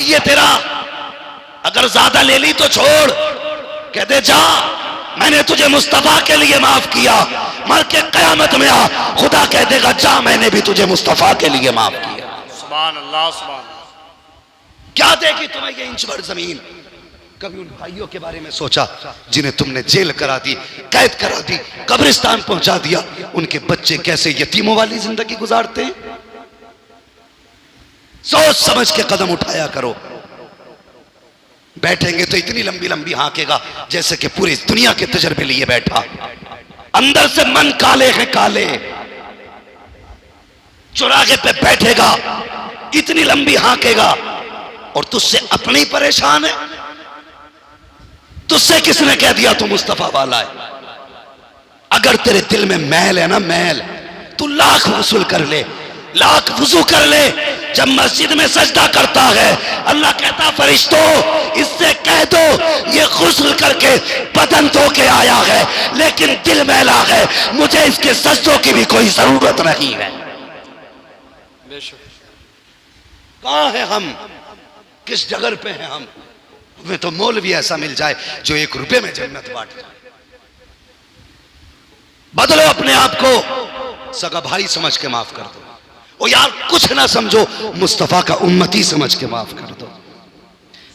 ये तेरा, अगर ज्यादा ले ली तो छोड़, कह दे जा मैंने तुझे मुस्तफा के लिए माफ किया, मर के कयामत में आ खुदा कह देगा जा मैंने भी तुझे मुस्तफा के लिए माफ किया। सुभान अल्लाह, सुभान अल्लाह। क्या देगी तुम्हें ये इंच भर जमीन? कभी उन भाइयों के बारे में सोचा जिन्हें तुमने जेल करा दी, कैद करा दी, कब्रिस्तान पहुंचा दिया? उनके बच्चे कैसे यतीमों वाली जिंदगी गुजारते हैं? सोच समझ के कदम उठाया करो। बैठेंगे तो इतनी लंबी लंबी हाँकेगा जैसे कि पूरी दुनिया के तजर्बे लिए बैठा, अंदर से मन काले है काले। चौराहे पे बैठेगा इतनी लंबी हाँकेगा और तुझसे अपने ही परेशान है। तुझसे किसने कह दिया तू मुस्तफा वाला है? अगर तेरे दिल में मैल है ना, मैल, तू लाख वसूल कर ले, लाख वजू कर ले। जब मस्जिद में सजदा करता है अल्लाह कहता फरिश्तों इससे कह दो ये गुस्ल करके बदन धो के आया है लेकिन दिल मैला है, मुझे इसके सजदों की भी कोई जरूरत नहीं है। कहां है हम? किस जगह पे हैं हम? हमें तो मौलवी ऐसा मिल जाए जो 1 रुपए में जन्नत बांट जाए। बदलो अपने आप को, सगा भाई समझ के माफ कर दो। ओ यार कुछ ना समझो, मुस्तफा का उम्मती समझ के माफ कर दो।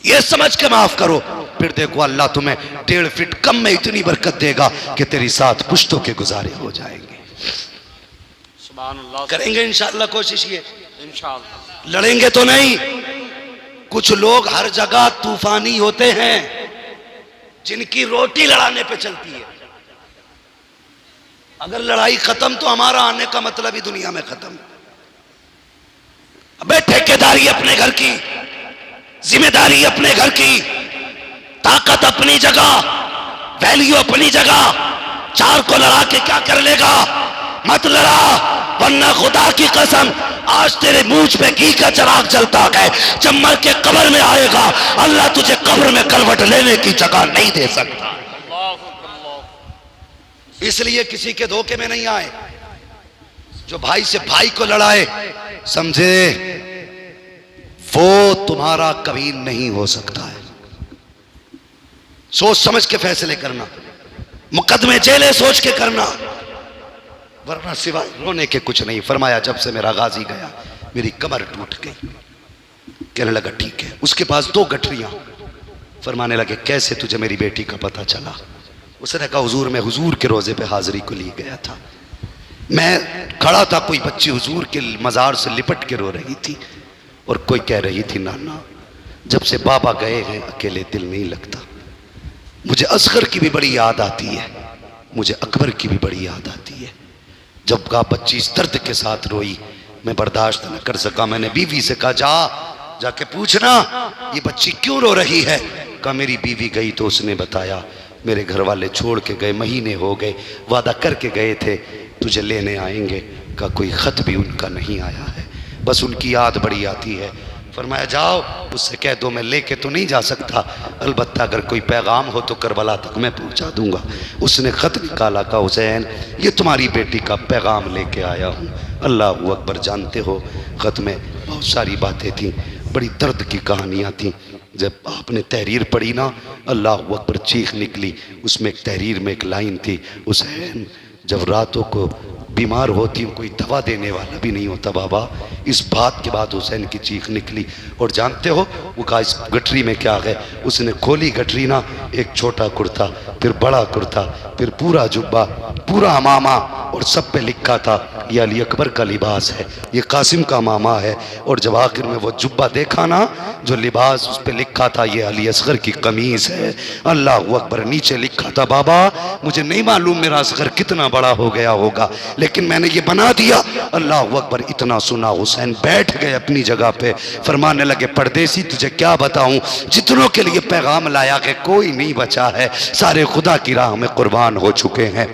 ये समझ के माफ करो, फिर देखो अल्लाह तुम्हें 1.5 फीट कम में इतनी बरकत देगा कि तेरी 7 पुश्तों के गुजारे हो जाएंगे। सुभान अल्लाह। करेंगे इंशाअल्लाह कोशिश ये, इंशाअल्लाह। लड़ेंगे तो नहीं। कुछ लोग हर जगह तूफानी होते हैं जिनकी रोटी लड़ाने पे चलती है। अगर लड़ाई खत्म तो हमारा आने का मतलब ही दुनिया में खत्म। अबे ठेकेदारी अपने घर की, जिम्मेदारी अपने घर की, ताकत अपनी जगह, वैल्यू अपनी जगह। 4 को लड़ा के क्या कर लेगा? मत लड़ा, वरना खुदा की कसम आज तेरे मुंह पे घी का चिराग जलता है, जब मर के कब्र में आएगा अल्लाह तुझे कब्र में करवट लेने की जगह नहीं दे सकता। इसलिए किसी के धोखे में नहीं आए। जो भाई से भाई को लड़ाए समझे वो तुम्हारा कभी नहीं हो सकता है। सोच समझ के फैसले करना, मुकदमे जेले सोच के करना, वरना सिवाय रोने के कुछ नहीं। फरमाया जब से मेरा गाजी गया मेरी कमर टूट गई। कहने लगा ठीक है। उसके पास 2 गठरियां। फरमाने लगे कैसे तुझे मेरी बेटी का पता चला? उसने कहा हुजूर मैं हुजूर के रोजे पे हाजिरी को लिए गया था, मैं खड़ा था, कोई बच्ची हुजूर के मज़ार से लिपट के रो रही थी और कोई कह रही थी नाना जब से बाबा गए हैं अकेले दिल नहीं लगता। मुझे असगर की भी बड़ी याद आती है, मुझे अकबर की भी बड़ी याद आती है। जब कहा बच्ची इस दर्द के साथ रोई मैं बर्दाश्त न कर सका। मैंने बीवी से कहा जाके पूछना ये बच्ची क्यों रो रही है। कहा मेरी बीवी गई तो उसने बताया मेरे घर वाले छोड़ के गए, महीने हो गए, वादा करके गए थे तुझे लेने आएंगे। का कोई खत भी उनका नहीं आया है, बस उनकी याद बड़ी आती है। फरमाया जाओ उससे कह दो मैं लेके तो नहीं जा सकता, अलबत्ता अगर कोई पैगाम हो तो करबला तक मैं पहुंचा दूंगा। उसने खत निकाला, का हुसैन ये तुम्हारी बेटी का पैगाम लेके आया हूँ। अल्लाह अकबर। जानते हो खत में बहुत सारी बातें थी, बड़ी दर्द की कहानियाँ थी। जब आपने तहरीर पढ़ी ना अल्लाह अकबर चीख निकली। उसमें एक तहरीर में एक लाइन थी, हुसैन जब रातों को बीमार होती हूँ कोई दवा देने वाला भी नहीं होता बाबा। इस बात के बाद हुसैन की चीख निकली। और जानते हो वो कहा इस गठरी में क्या है? उसने खोली गठरी ना, एक छोटा कुर्ता, फिर बड़ा कुर्ता, फिर पूरा जुब्बा, पूरा अमामा, और सब पे लिखा था ये अली अकबर का लिबास है, ये कासिम का मामा है। और जब आखिर में वो जुब्बा देखा ना जो लिबास उस पर लिखा था ये अली असगर की कमीज है। अल्लाह अकबर। नीचे लिखा था बाबा मुझे नहीं मालूम मेरा असगर कितना बड़ा हो गया होगा लेकिन मैंने ये बना दिया। अल्लाह अकबर। इतना सुना हुसैन बैठ गए अपनी जगह पे। फरमाने लगे परदेसी तुझे क्या बताऊं, जितनों के लिए पैगाम लाया कि कोई नहीं बचा है, सारे खुदा की राह में कुर्बान हो चुके हैं।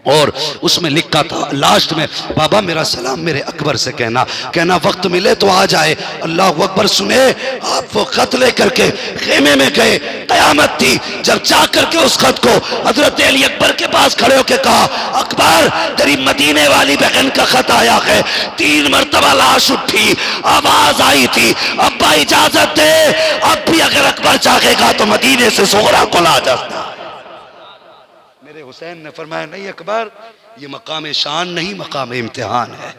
और उसमें लिखा था लास्ट में, बाबा मेरा सलाम मेरे अकबर से कहना, कहना वक्त मिले तो आ जाए। अल्लाह अकबर सुने। आप वो खत लेकर के खेमे में गए, कयामत थी। जब जा करके उस खत को हजरत अली अकबर के पास खड़े होकर कहा, अकबर तेरी मदीने वाली बहन का खत आया है। 3 मरतबा लाश उठी, आवाज आई थी, अब्बा इजाजत दे, अब भी अगर अकबर चाहेगा तो मदीने से सोहरा को ला जाता। मेरे हुसैन ने फरमाया, नहीं अकबर, ये मकाम शान नहीं, मकाम इम्तिहान है,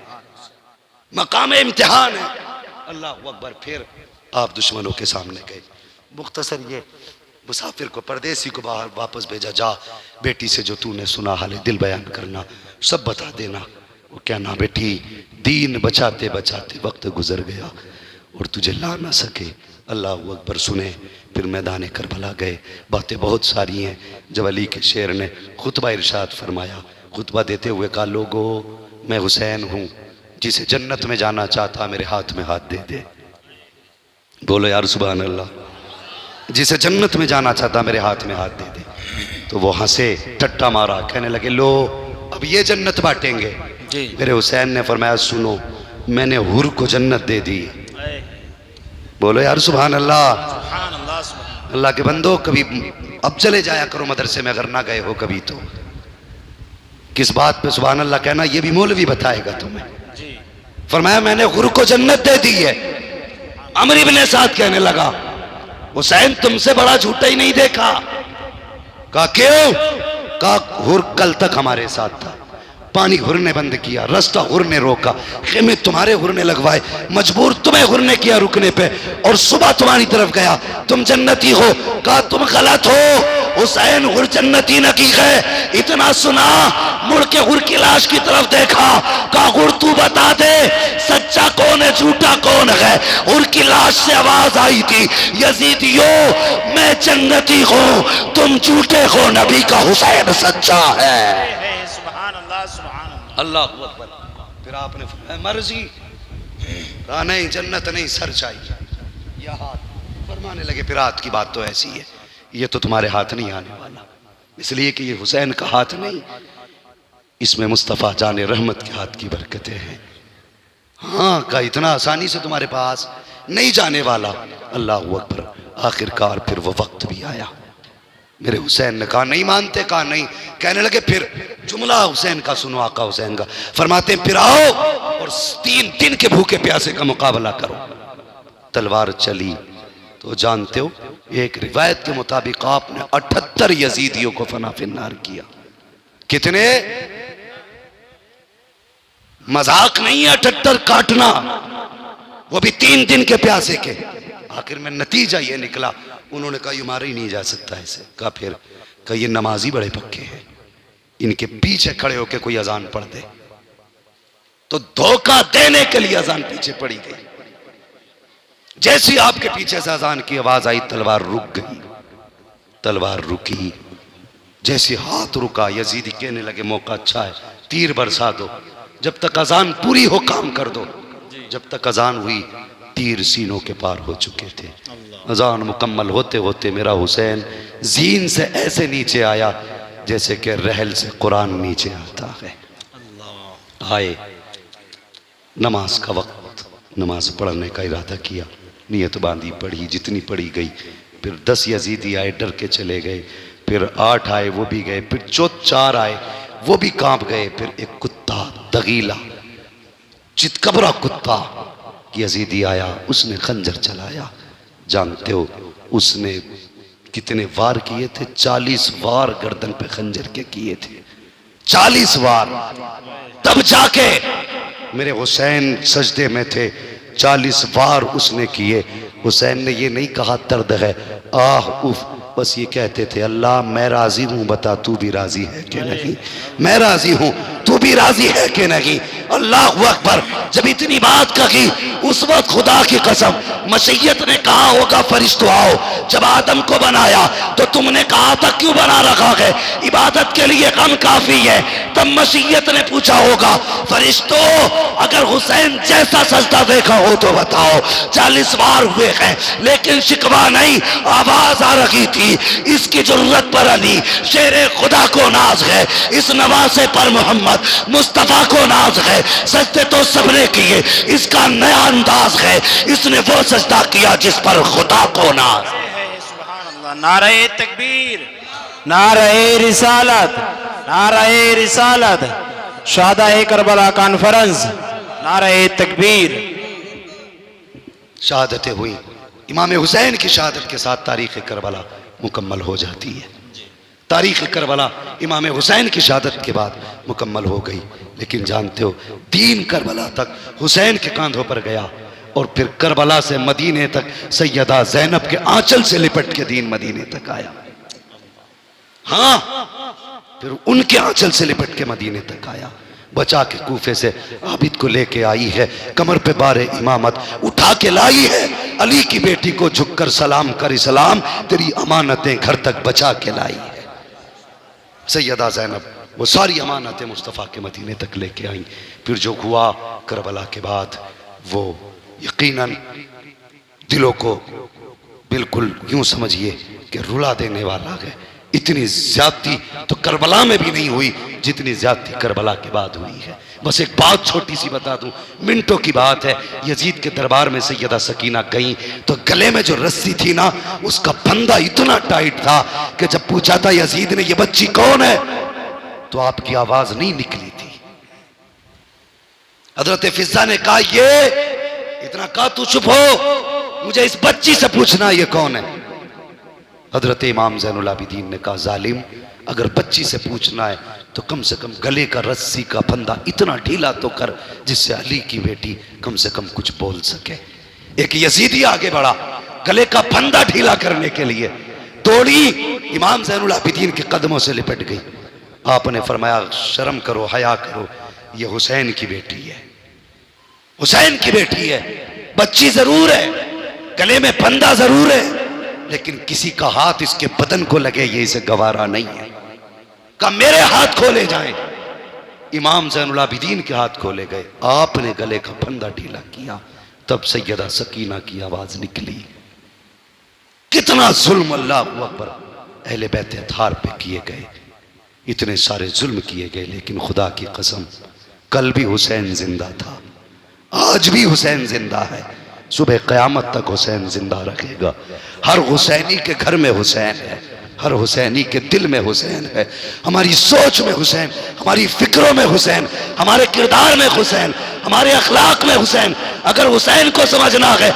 मकाम इम्तिहान है। अल्लाह अकबर। फिर आप दुश्मनों के सामने गए। मुख्तसर ये मुसाफिर को, परदेसी को बाहर वापस भेजा, जा बेटी से जो तूने सुना हाले दिल बयान करना, सब बता देना। वो कहना, बेटी दीन बचाते बचाते वक्त गुजर गया और तुझे ला ना सके। अल्लाह अकबर सुने। फिर मैदान करबला गए। बातें बहुत सारी हैं। जब अली के शेर ने खुतबा इरशाद फरमाया, खुतबा देते हुए कहा, लोगो मैं हुसैन हूँ, जिसे जन्नत में जाना चाहता मेरे हाथ में हाथ दे दे। बोलो यार सुभान अल्लाह। जिसे जन्नत में जाना चाहता मेरे हाथ में हाथ दे दे। तो वो हंसे, टट्टा मारा, कहने लगे, लो अब ये जन्नत बांटेंगे। मेरे हुसैन ने फरमाया, सुनो मैंने हुर को जन्नत दे दी। बोलो यार सुभान अल्लाह। अल्लाह के बंदो, कभी अब चले जाया करो मदरसे में, अगर ना गए हो कभी तो। किस बात पे सुभान अल्लाह कहना, ये भी मौलवी बताएगा तुम्हें। फरमाया मैंने हुर को जन्नत दे दी है। अमर इब्ने साद कहने लगा, हुसैन तुमसे बड़ा झूठा ही नहीं देखा। कहा क्यों? कहा हुर कल तक हमारे साथ था, पानी हुर ने बंद किया, रास्ता हुर ने रोका, खेमे तुम्हारे हुर ने लगवाए, मजबूर तुम्हें हुर ने किया रुकने पे, और सुबह तुम्हारी तरफ गया, तुम जन्नती हो। कहा तुम गलत हो, हुसैन हुर जन्नती न की है। इतना सुना, मुड़ के हुर की लाश की तरफ देखा, कहा हुर तू बता दे सच्चा कौन है झूठा कौन है। हुर की लाश से आवाज आई थी, यजीदियो मैं जन्नती हूं, तुम झूठे हो, नबी का हुसैन सच्चा है। अल्लाह अकबर। फिर आपने मर्जी, कहा नहीं जन्नत नहीं, सर चाहिए या हाथ। फरमाने लगे, फिर हाथ की बात तो ऐसी है, ये तो तुम्हारे हाथ नहीं आने वाला, इसलिए कि ये हुसैन का हाथ नहीं, इसमें मुस्तफ़ा जाने रहमत के हाथ की बरकतें हैं। हाँ का इतना आसानी से तुम्हारे पास नहीं जाने वाला। अल्लाह अकबर। आखिरकार फिर वो वक्त भी आया। मेरे हुसैन ने कहा नहीं मानते, कहा नहीं। कहने लगे, फिर जुमला हुसैन का सुनो, आका हुसैन का। फरमाते फिर आओ और 3 दिन के भूखे प्यासे का मुकाबला करो। तलवार चली तो जानते हो, एक रिवायत के मुताबिक आपने 78 यजीदियों को फना फिन्नार किया। कितने? मजाक नहीं है 78 काटना, वो भी 3 दिन के प्यासे के। आखिर में नतीजा ये निकला, उन्होंने कहा ये मारा ही नहीं जा सकता ऐसे। कहा फिर? कहा ये नमाजी बड़े पक्के हैं, इनके पीछे खड़े होकर कोई अजान पढ़ दे तो धोखा देने के लिए अजान पीछे पड़ी गई। जैसी आपके पीछे से अजान की आवाज आई, तलवार रुक गई। तलवार रुकी, जैसे हाथ रुका, यजीदी कहने लगे मौका अच्छा है, तीर बरसा दो, जब तक अजान पूरी हो काम कर दो। जब तक अजान हुई, तीर सीनों के पार हो चुके थे। अजान मुकम्मल होते होते मेरा हुसैन जीन से ऐसे नीचे आया जैसे कि रहल से कुरान नीचे आता है। आए, नमाज का वक्त, नमाज पढ़ने का इरादा किया, नियत बांधी, पढ़ी, जितनी पढ़ी गई। फिर 10 यजीदी आए, डर के चले गए। फिर 8 आए, वो भी गए। फिर 4 आए, वो भी कांप गए। फिर एक कुत्ता दगीला, चितकबरा कुत्ता यजीदी आया, उसने खंजर चलाया। जानते हो उसने कितने वार किए थे? 40 वार गर्दन पे खंजर के किए थे, 40 वार। तब जाके मेरे हुसैन सजदे में थे, 40 वार उसने किए। हुसैन ने ये नहीं कहा दर्द है, आह उफ, बस ये कहते थे अल्लाह मैं राजी हूं, बता तू भी राजी है कि नहीं, मैं राजी हूं, तू भी राजी है कि नहीं। अल्लाह अकबर। जब इतनी बात कही उस वक्त खुदा की कसम मसीयत ने कहा होगा फरिश्तों आओ। जब आदम को बनाया तो तुमने कहा था क्यों बना रखा है, इबादत के लिए कम काफी है। तब मसीयत ने पूछा होगा फरिश्तों अगर हुसैन जैसा सजदा देखा हो तो बताओ। 40 बार हुए हैं लेकिन शिकवा नहीं, आवाज आ रही थी इसकी जरूरत पर अली शेरे खुदा को नाज है, इस नवासे पर मोहम्मद मुस्तफा को नाज है। सजदे तो सबने किए, इसका नया अंदाज है, इसने वो सजदा किया जिस पर खुदा को नाज। नारे तकबीर, नारे रिसालत, नारे रिसालत, शहादाए करबला कॉन्फ्रेंस, नारे तकबीर। शहादतें हुई, इमाम हुसैन की शहादत के साथ तारीख करबला मुकम्मल हो जाती है। तारीख करबला इमाम हुसैन की शहादत के बाद मुकम्मल हो गई। लेकिन जानते हो दीन करबला तक हुसैन के कांधों पर गया और फिर करबला से मदीने तक सैयदा ज़ैनब के आंचल से लिपट के दीन मदीने तक आया। हाँ, फिर उनके आंचल से लिपट के मदीने तक आया। बचा के कूफे से आबिद को लेके आई है, कमर पे बारे इमामत उठा के लाई है। अली की बेटी को झुककर सलाम कर सलाम, तेरी अमानतें घर तक बचा के लाई है। सैयदा ज़ैनब वो सारी अमानतें मुस्तफ़ा के मदीने तक लेके आई। फिर जो हुआ करबला के बाद वो यकीनन दिलों को बिल्कुल यूं समझिए कि रुला देने वाला है। इतनी ज्यादती तो करबला में भी नहीं हुई जितनी ज्यादती करबला के बाद हुई है। बस एक बात छोटी सी बता दूं, मिनटों की बात है। यजीद के दरबार में सैयदा सकीना गई तो गले में जो रस्सी थी ना उसका फंदा इतना टाइट था कि जब पूछा था यजीद ने ये बच्ची कौन है तो आपकी आवाज नहीं निकली थी। हजरत फिजा ने कहा ये इतना कहा तू चुप हो, मुझे इस बच्ची से पूछना ये कौन है। हजरत इमाम ज़ैनुल आबिदीन ने कहा जालिम अगर बच्ची से पूछना है तो कम से कम गले का रस्सी का फंदा इतना ढीला तो कर जिससे अली की बेटी कम से कम कुछ बोल सके। एक यजीदी आगे बढ़ा गले का फंदा ढीला करने के लिए, दौड़ी इमाम ज़ैनुल आबिदीन के कदमों से लिपट गई। आपने फरमाया शर्म करो, हया करो, ये हुसैन की बेटी है, हुसैन की बेटी है। बच्ची जरूर है, गले में फंदा जरूर है, लेकिन किसी का हाथ इसके बदन को लगे ये इसे गवारा नहीं है। कहा मेरे हाथ खोले जाएं। इमाम ज़ैनुल आबिदीन के हाथ खोले गए, आपने गले का फंदा ढीला किया, तब सैयदा सकीना की आवाज निकली। कितना जुल्म अल्लाह अकबर अहले बैत अतहार पे किए गए, इतने सारे जुल्म किए गए, लेकिन खुदा की कसम कल भी हुसैन जिंदा था, आज भी हुसैन जिंदा है, सुबह क़यामत तक हुसैन जिंदा रखेगा। हर हुसैनी के घर में हुसैन है, हर हुसैनी के दिल में हुसैन है, हमारी सोच में हुसैन, हमारी फिक्रों में हुसैन, हमारे किरदार में हुसैन, हमारे अखलाक में हुसैन। अगर हुसैन को समझना है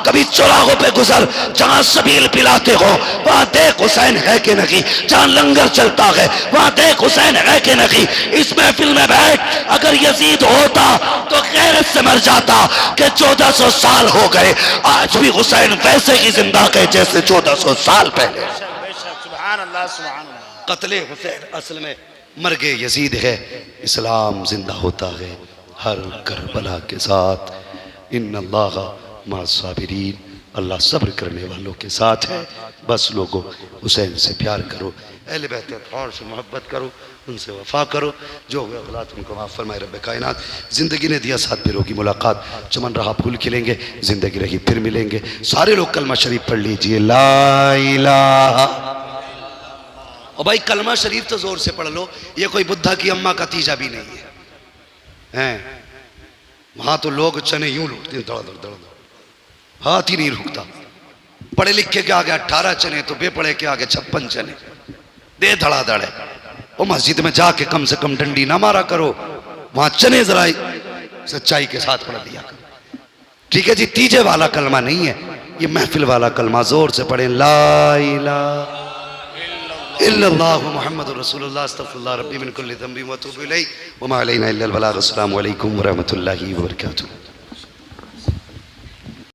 कभी चौराहों पे गुजर, जहां सबील पिलाते हो वहां देख हुसैन है कि नहीं, जहां लंगर चलता है वहां देख हुसैन है कि नहीं। इस महफिल में बैठ, अगर यजीद होता तो गैरत से मर जाता कि 1400 साल हो गए, आज भी हुसैन वैसे ही जिंदा है जैसे 1400 साल पहले। कत्ले हुसैन असल में मर्गे यजीद है, इस्लाम जिंदा होता है हर करबला के साथ। इन्नल्लाह मास्साबिरीन, अल्लाह सब्र करने वालों के साथ है। बस लोगों हुसैन से प्यार करो, अहले बैत अतहार से मोहब्बत करो, उनसे वफा करो, जो हुए गलत उनको माफ़ फरमाए रब्बे कायनात। ज़िंदगी ने दिया साथ फिर होगी मुलाकात, चमन रहा फूल खिलेंगे, ज़िंदगी रही फिर मिलेंगे। सारे लोग कलमा शरीफ पढ़ लीजिए, ला इलाहा। और भाई कलमा शरीफ तो जोर से पढ़ लो, ये कोई बुद्धा की अम्मा का तीजा भी नहीं है, हैं? वहां तो लोग चने यूं लूटते हैं, दड़ दड़ दड़, हाथ ही नहीं रुकता। पढ़े लिखे के आगे 18 चने तो बेपढ़े के आगे 56 चने, दे धड़ाधड़ है। वो मस्जिद में जाके कम से कम डंडी ना मारा करो, वहां चने जरा सच्चाई के साथ पढ़ लिया करो। ठीक है जी, तीजे वाला कलमा नहीं है, ये महफिल वाला कलमा जोर से पढ़े, ला इलाहा इल्लल्लाह मुहम्मदुर रसूलुल्लाह अस्तगफिरुल्लाह रब्बी मिन कुल्ली ज़ंबि व अतूबु इलैहि व मा अलैना इल्लल बलाग। अस्सलामु अलैकुम व रहमतुल्लाहि व बरकातुहू।